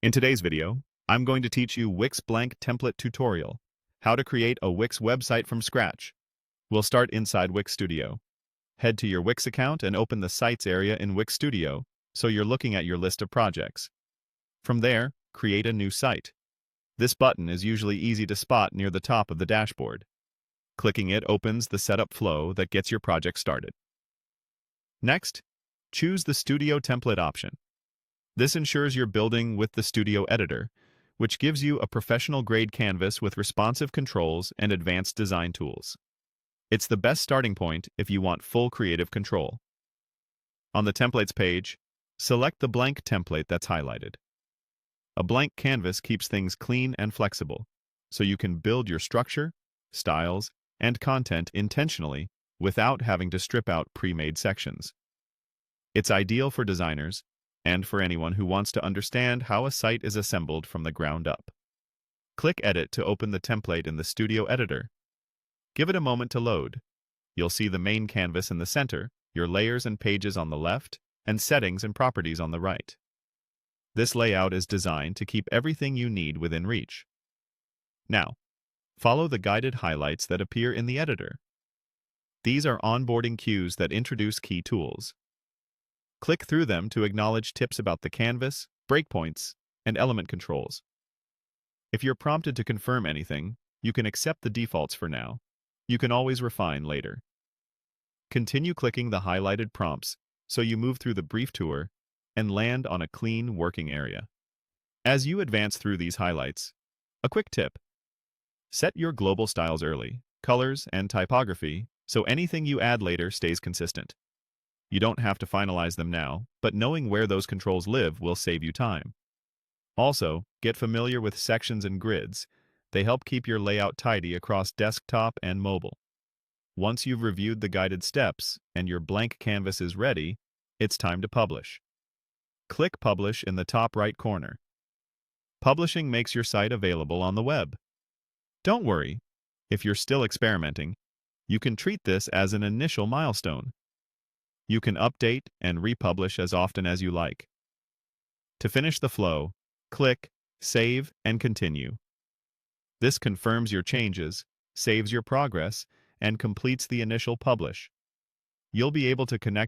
In today's video, I'm going to teach you Wix Blank Template Tutorial, how to create a Wix website from scratch. We'll start inside Wix Studio. Head to your Wix account and open the Sites area in Wix Studio, so you're looking at your list of projects. From there, create a new site. This button is usually easy to spot near the top of the dashboard. Clicking it opens the setup flow that gets your project started. Next, choose the Studio Template option. This ensures you're building with the Studio Editor, which gives you a professional-grade canvas with responsive controls and advanced design tools. It's the best starting point if you want full creative control. On the Templates page, select the blank template that's highlighted. A blank canvas keeps things clean and flexible, so you can build your structure, styles, and content intentionally without having to strip out pre-made sections. It's ideal for designers and for anyone who wants to understand how a site is assembled from the ground up. Click Edit to open the template in the Studio Editor. Give it a moment to load. You'll see the main canvas in the center, your layers and pages on the left, and settings and properties on the right. This layout is designed to keep everything you need within reach. Now, follow the guided highlights that appear in the editor. These are onboarding cues that introduce key tools. Click through them to acknowledge tips about the canvas, breakpoints, and element controls. If you're prompted to confirm anything, you can accept the defaults for now. You can always refine later. Continue clicking the highlighted prompts so you move through the brief tour and land on a clean working area. As you advance through these highlights, a quick tip: set your global styles early, colors, and typography so anything you add later stays consistent. You don't have to finalize them now, but knowing where those controls live will save you time. Also, get familiar with sections and grids. They help keep your layout tidy across desktop and mobile. Once you've reviewed the guided steps and your blank canvas is ready, it's time to publish. Click Publish in the top right corner. Publishing makes your site available on the web. Don't worry, if you're still experimenting, you can treat this as an initial milestone. You can update and republish as often as you like. To finish the flow, click Save and Continue. This confirms your changes, saves your progress, and completes the initial publish. You'll be able to connect